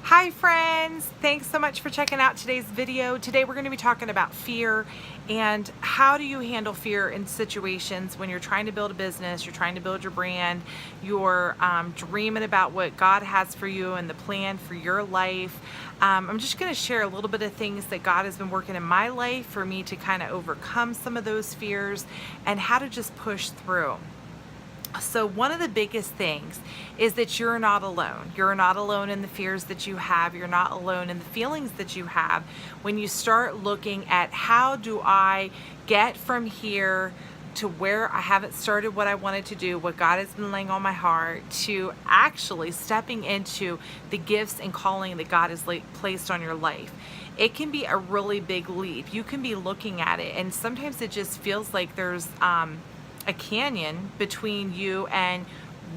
Hi friends, thanks so much for checking out today's video. Today we're going to be talking about fear and how do you handle fear in situations when you're trying to build a business, you're trying to build your brand, you're dreaming about what God has for you and the plan for your life. I'm just going to share a little bit of things that God has been working in my life for me to kind of overcome some of those fears and how to just push through. So one of the biggest things is that you're not alone. You're not alone in the fears that you have. You're not alone in the feelings that you have. When you start looking at how do I get from here to where I haven't started what I wanted to do, what God has been laying on my heart, to actually stepping into the gifts and calling that God has placed on your life. It can be a really big leap. You can be looking at it and sometimes it just feels like there's a canyon between you and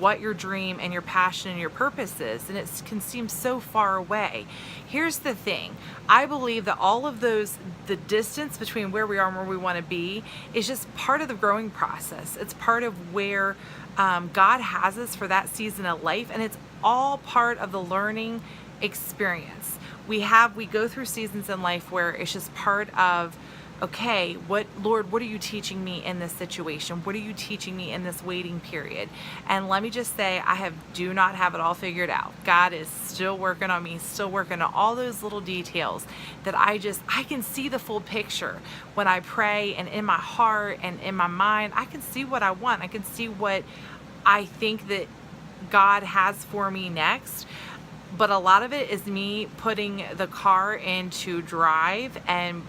what your dream and your passion and your purpose is, and it can seem so far away. Here's the thing, I believe that all of those, the distance between where we are and where we want to be is just part of the growing process. It's part of where God has us for that season of life, and it's all part of the learning experience. We go through seasons in life where it's just part of, okay, Lord, what are you teaching me in this situation? What are you teaching me in this waiting period? And let me just say, I do not have it all figured out. God is still working on me, still working on all those little details that I can see the full picture when I pray, and in my heart and in my mind, I can see what I want. I can see what I think that God has for me next. But a lot of it is me putting the car into drive and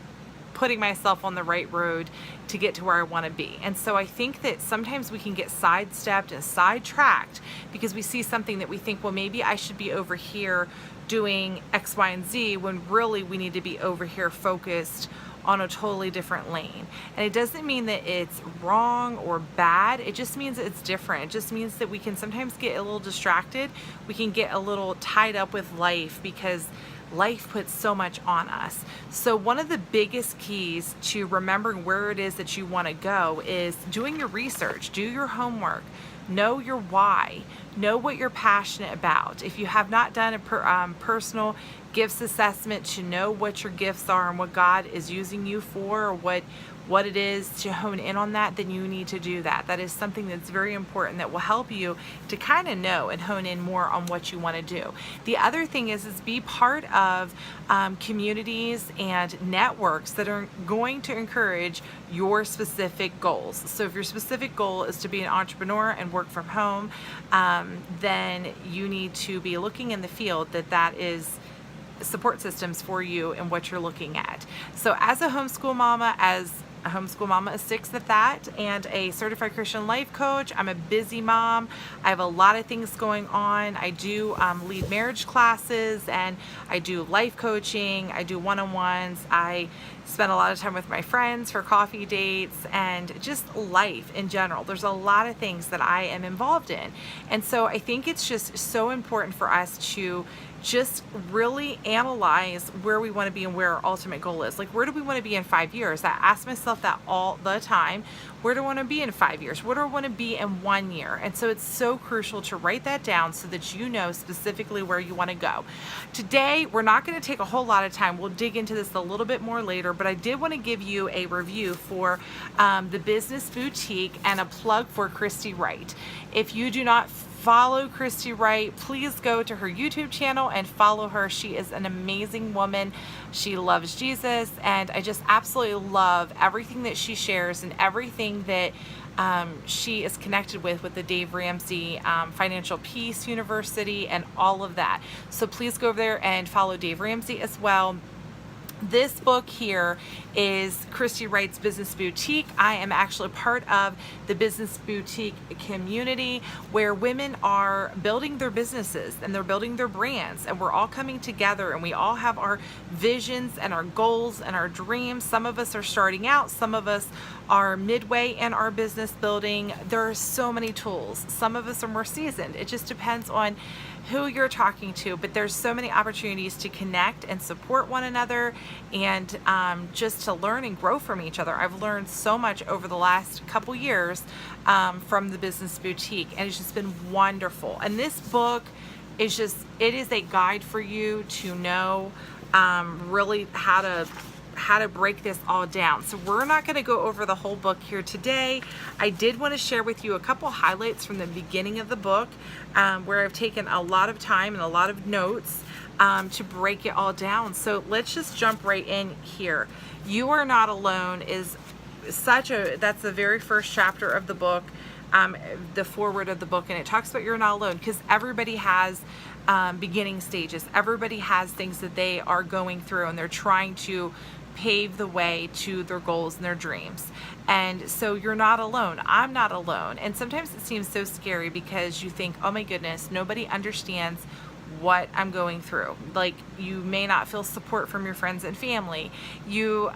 putting myself on the right road to get to where I want to be. And so I think that sometimes we can get sidestepped and sidetracked because we see something that we think, well, maybe I should be over here doing X, Y, and Z, when really we need to be over here focused on a totally different lane. And it doesn't mean that it's wrong or bad. It just means it's different. It just means that we can sometimes get a little distracted. We can get a little tied up with life because life puts so much on us. So one of the biggest keys to remembering where it is that you want to go is doing your research, do your homework, know your why, know what you're passionate about. If you have not done a personal gifts assessment to know what your gifts are and what God is using you for, or what it is to hone in on that, then you need to do that. That is something that's very important that will help you to kind of know and hone in more on what you want to do. The other thing is be part of communities and networks that are going to encourage your specific goals. So if your specific goal is to be an entrepreneur and work from home, then you need to be looking in the field that is support systems for you and what you're looking at. So as a homeschool mama, a sixth at that, and a certified Christian life coach, I'm a busy mom. I have a lot of things going on. I do lead marriage classes, and I do life coaching. I do one-on-ones. I spend a lot of time with my friends for coffee dates and just life in general. There's a lot of things that I am involved in. And so I think it's just so important for us to just really analyze where we want to be and where our ultimate goal is. Like, where do we want to be in 5 years? I ask myself that all the time. Where do I want to be in 5 years? Where do I want to be in 1 year? And so it's so crucial to write that down so that you know specifically where you want to go. Today, we're not going to take a whole lot of time. We'll dig into this a little bit more later, but I did want to give you a review for the Business Boutique and a plug for Christy Wright. If you do not follow Christy Wright, please go to her YouTube channel and follow her. She is an amazing woman. She loves Jesus, and I just absolutely love everything that she shares and everything that she is connected with the Dave Ramsey Financial Peace University and all of that. So please go over there and follow Dave Ramsey as well. This book here is Christy Wright's Business Boutique. I am actually part of the Business Boutique community where women are building their businesses and they're building their brands, and we're all coming together and we all have our visions and our goals and our dreams. Some of us are starting out, some of us are midway in our business building. There are so many tools. Some of us are more seasoned. It just depends on who you're talking to, but there's so many opportunities to connect and support one another and just to learn and grow from each other. I've learned so much over the last couple years from the Business Boutique, and it's just been wonderful. And this book is just, it is a guide for you to know really how to break this all down. So we're not going to go over the whole book here today. I did want to share with you a couple highlights from the beginning of the book, where I've taken a lot of time and a lot of notes to break it all down. So let's just jump right in here. You Are Not Alone is that's the very first chapter of the book, the foreword of the book, and it talks about you're not alone, because everybody has beginning stages. Everybody has things that they are going through, and they're trying to pave the way to their goals and their dreams. And so you're not alone. I'm not alone. And sometimes it seems so scary because you think, oh my goodness, nobody understands what I'm going through. Like, you may not feel support from your friends and family. You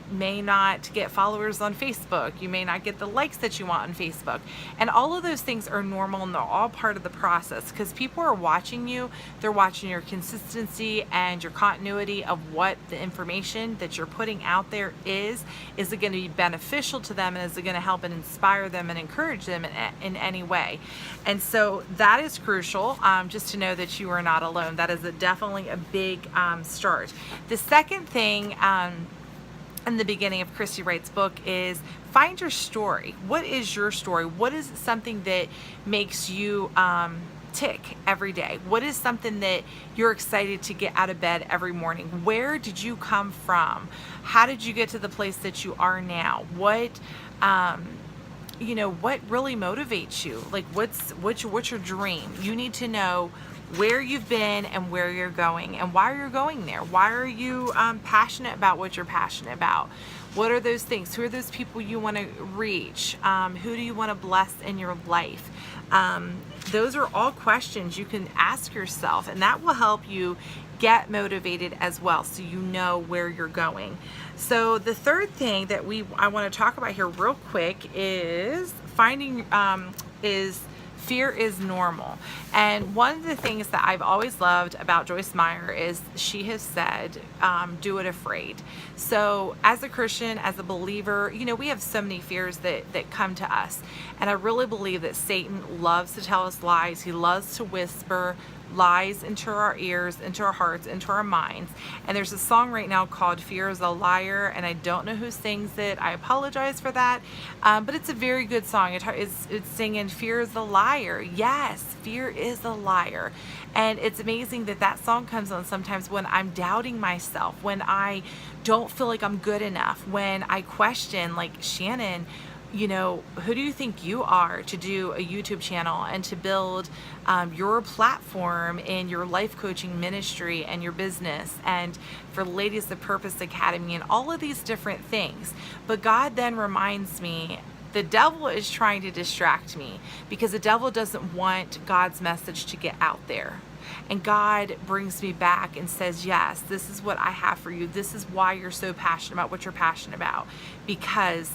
may not get followers on Facebook. You may not get the likes that you want on Facebook. And all of those things are normal, and they're all part of the process, because people are watching you. They're watching your consistency and your continuity of what the information that you're putting out there is. Is it going to be beneficial to them, and is it going to help and inspire them and encourage them in any way? And so that is crucial, just to know that you are not alone. That is definitely a big start. The second thing in the beginning of Christy Wright's book is find your story. What is your story? What is something that makes you tick every day? What is something that you're excited to get out of bed every morning? Where did you come from? How did you get to the place that you are now? What what really motivates you? Like, what's your dream? You need to know where you've been and where you're going, and why you're going there. Why are you passionate about what you're passionate about? What are those things? Who are those people you want to reach? Who do you want to bless in your life? Those are all questions you can ask yourself, and that will help you get motivated as well, so you know where you're going. So the third thing that I want to talk about here real quick is fear is normal. And one of the things that I've always loved about Joyce Meyer is she has said, do it afraid. So as a Christian, as a believer, we have so many fears that come to us. And I really believe that Satan loves to tell us lies. He loves to whisper lies into our ears, into our hearts, into our minds. And there's a song right now called Fear is a Liar, and I don't know who sings it. I apologize for that. But it's a very good song. It's singing Fear is a Liar. Yes, fear is a liar. And it's amazing that song comes on sometimes when I'm doubting myself, when I don't feel like I'm good enough, when I question, like, Shannon, who do you think you are to do a YouTube channel and to build your platform in your life coaching ministry and your business, and for Ladies of Purpose Academy, and all of these different things? But God then reminds me, the devil is trying to distract me, because the devil doesn't want God's message to get out there. And God brings me back and says, yes, this is what I have for you. This is why you're so passionate about what you're passionate about, because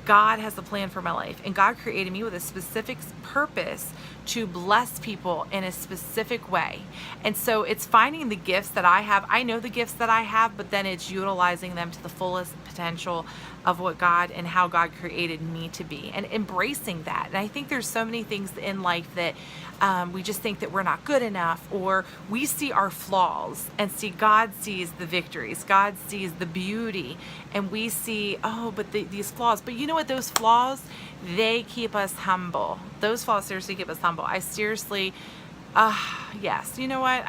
God has a plan for my life, and God created me with a specific purpose to bless people in a specific way. And so it's finding the gifts that I have. I know the gifts that I have, but then it's utilizing them to the fullest potential of what God and how God created me to be, and embracing that. And I think there's so many things in life that we just think that we're not good enough, or we see our flaws and see God sees the victories. God sees the beauty, and we see, but these flaws. But you know what? Those flaws, they keep us humble. Those flaws seriously keep us humble. I seriously, yes. You know what?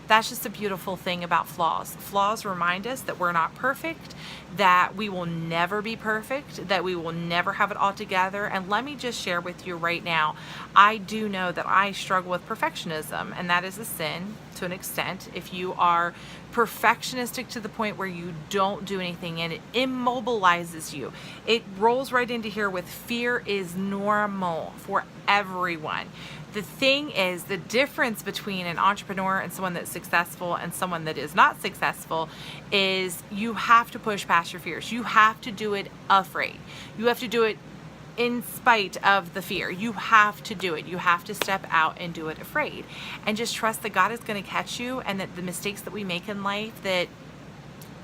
That's just a beautiful thing about flaws. Flaws remind us that we're not perfect, that we will never be perfect, that we will never have it all together. And let me just share with you right now, I do know that I struggle with perfectionism, and that is a sin to an extent. If you are perfectionistic to the point where you don't do anything and it immobilizes you, it rolls right into here with fear is normal for everyone. The thing is, the difference between an entrepreneur and someone that's successful and someone that is not successful is you have to push past your fears. You have to do it afraid. You have to do it in spite of the fear. You have to do it. You have to step out and do it afraid, and just trust that God is going to catch you, and that the mistakes that we make in life, that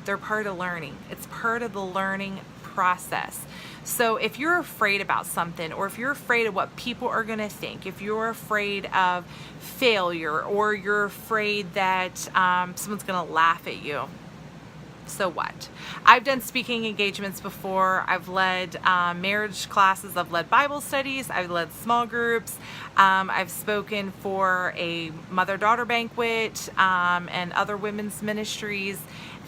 they're part of learning. It's part of the learning process. So if you're afraid about something, or if you're afraid of what people are going to think, if you're afraid of failure, or you're afraid that someone's going to laugh at you, so what? I've done speaking engagements before. I've led marriage classes. I've led Bible studies. I've led small groups. I've spoken for a mother-daughter banquet and other women's ministries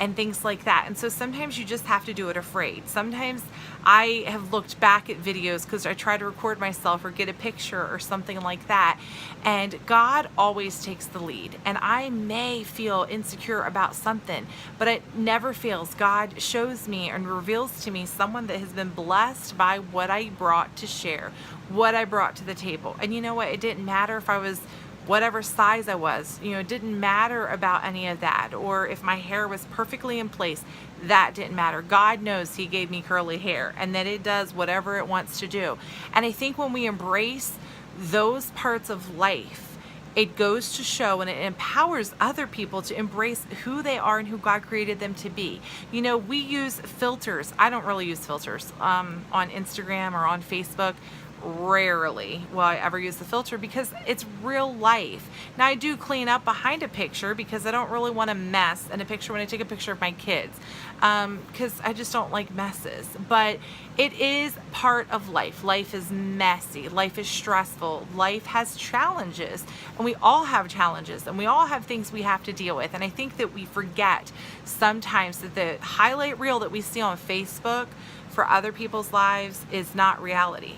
and things like that. And so sometimes you just have to do it afraid. Sometimes I have looked back at videos because I try to record myself or get a picture or something like that. And God always takes the lead. And I may feel insecure about something, but it never fails. God shows me and reveals to me someone that has been blessed by what I brought to share, what I brought to the table. And you know what? It didn't matter if I was whatever size I was, it didn't matter about any of that, or if my hair was perfectly in place, that didn't matter. God knows He gave me curly hair and that it does whatever it wants to do. And I think when we embrace those parts of life, it goes to show and it empowers other people to embrace who they are and who God created them to be. We use filters. I don't really use filters on Instagram or on Facebook. Rarely will I ever use the filter because it's real life. Now I do clean up behind a picture because I don't really want to mess in a picture when I take a picture of my kids, because I just don't like messes. But it is part of life. Life is messy. Life is stressful. Life has challenges, and we all have challenges, and we all have things we have to deal with. And I think that we forget sometimes that the highlight reel that we see on Facebook for other people's lives is not reality.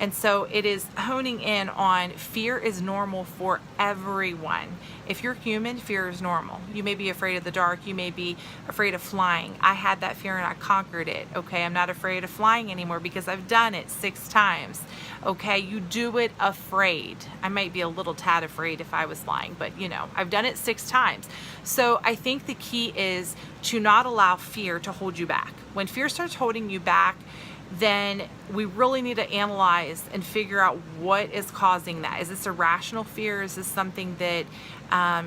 And so it is honing in on fear is normal for everyone. If you're human, fear is normal. You may be afraid of the dark. You may be afraid of flying. I had that fear and I conquered it. Okay, I'm not afraid of flying anymore because I've done it 6 times. Okay, you do it afraid. I might be a little tad afraid if I was flying, but I've done it 6 times. So I think the key is to not allow fear to hold you back. When fear starts holding you back, then we really need to analyze and figure out what is causing that. Is this a rational fear? Is this something that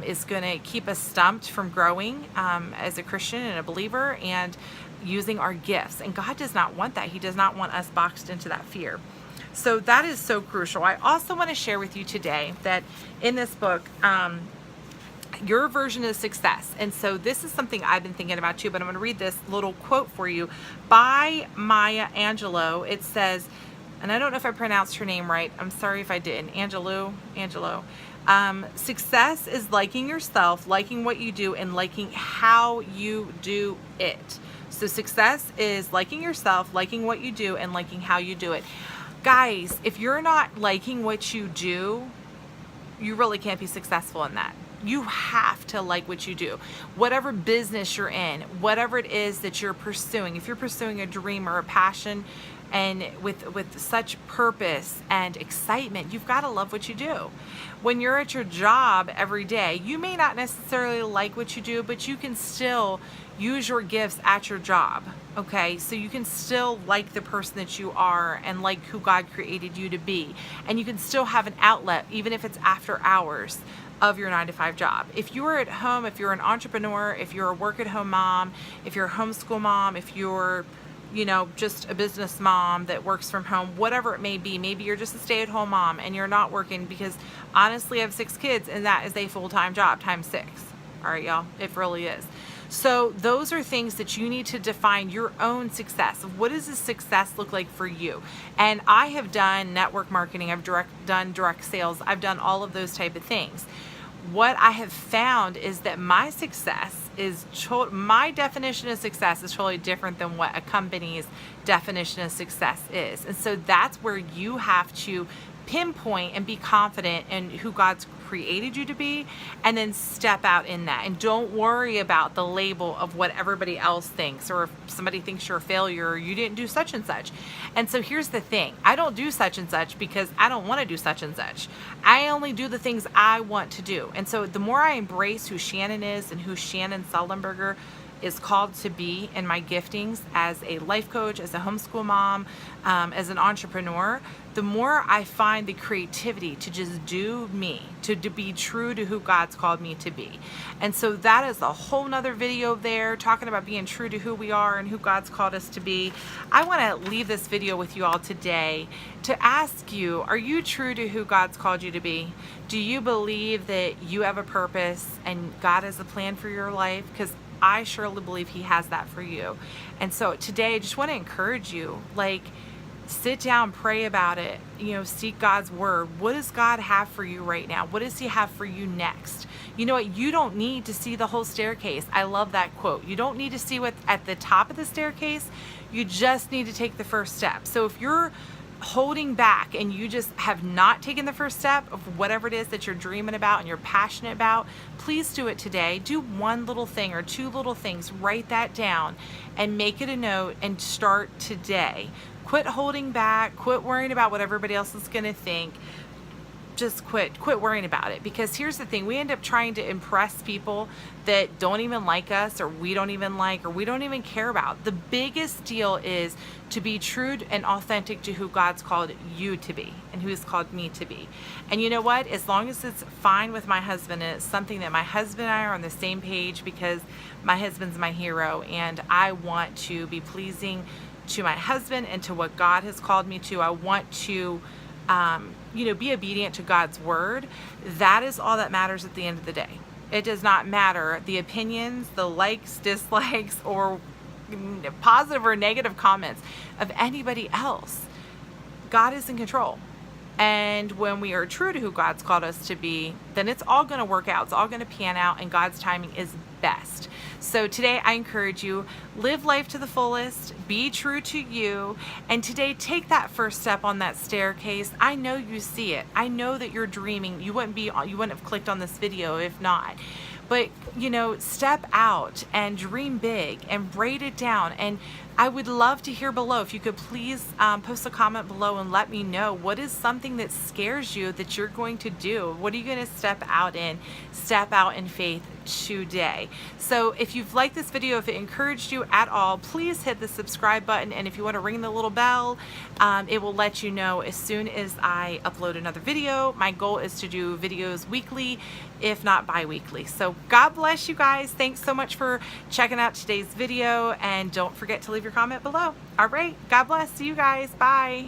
is going to keep us stumped from growing as a Christian and a believer and using our gifts? And God does not want that. He does not want us boxed into that fear. So that is so crucial. I also want to share with you today that in this book, your version of success. And so this is something I've been thinking about too, but I'm going to read this little quote for you by Maya Angelou. It says, and I don't know if I pronounced her name right. I'm sorry if I didn't. Angelo. Success is liking yourself, liking what you do, and liking how you do it. So success is liking yourself, liking what you do, and liking how you do it. Guys, if you're not liking what you do, you really can't be successful in that. You have to like what you do. Whatever business you're in, whatever it is that you're pursuing, if you're pursuing a dream or a passion and with such purpose and excitement, you've got to love what you do. When you're at your job every day, you may not necessarily like what you do, but you can still use your gifts at your job. Okay, so you can still like the person that you are and like who God created you to be. And you can still have an outlet, even if it's after hours of your 9-to-5 job. If you are at home, if you're an entrepreneur, if you're a work-at-home mom, if you're a homeschool mom, if you're, just a business mom that works from home, whatever it may be, maybe you're just a stay-at-home mom and you're not working, because honestly, I have 6 kids and that is a full-time job times 6. All right, y'all, it really is. So those are things that you need to define your own success. What does this success look like for you? And I have done network marketing. I've done direct sales. I've done all of those type of things. What I have found is that my success is, my definition of success is totally different than what a company's definition of success is. And so that's where you have to pinpoint and be confident in who God's created you to be, and then step out in that. And don't worry about the label of what everybody else thinks, or if somebody thinks you're a failure or you didn't do such and such. And so here's the thing. I don't do such and such because I don't want to do such and such. I only do the things I want to do. And so the more I embrace who Shannon is and who Shannon Sullenberger is called to be in my giftings as a life coach, as a homeschool mom, as an entrepreneur, the more I find the creativity to just do me, to be true to who God's called me to be. And so that is a whole nother video there, talking about being true to who we are and who God's called us to be. I want to leave this video with you all today to ask you, are you true to who God's called you to be? Do you believe that you have a purpose and God has a plan for your life? Because I surely believe He has that for you. And so today I just want to encourage you, like, sit down, pray about it, seek God's word. What does God have for you right now? What does He have for you next? You know what? You don't need to see the whole staircase. I love that quote. You don't need to see what's at the top of the staircase. You just need to take the first step. So if you're holding back and you just have not taken the first step of whatever it is that you're dreaming about and you're passionate about, please do it today. Do one little thing or two little things. Write that down and make it a note and start today. Quit holding back. Quit worrying about what everybody else is going to think. Just quit worrying about it. Because here's the thing, we end up trying to impress people that don't even like us, or we don't even like, or we don't even care about. The biggest deal is to be true and authentic to who God's called you to be and who He's called me to be. And you know what? As long as it's fine with my husband and it's something that my husband and I are on the same page, because my husband's my hero and I want to be pleasing to my husband and to what God has called me to. I want to be obedient to God's word. That is all that matters at the end of the day. It does not matter the opinions, the likes, dislikes, or positive or negative comments of anybody else. God is in control. And when we are true to who God's called us to be, then it's all going to work out. It's all going to pan out, and God's timing is best. So today I encourage you, live life to the fullest, be true to you, and today take that first step on that staircase. I know you see it. I know that you're dreaming. You wouldn't have clicked on this video if not. But, step out and dream big and write it down. And I would love to hear below, if you could please post a comment below and let me know, what is something that scares you that you're going to do? What are you going to step out in faith today? So if you've liked this video, if it encouraged you at all, please hit the subscribe button. And if you want to ring the little bell, it will let you know as soon as I upload another video. My goal is to do videos weekly, if not bi-weekly. So God bless you guys. Thanks so much for checking out today's video, and don't forget to leave your comment below. All right, God bless you guys. Bye.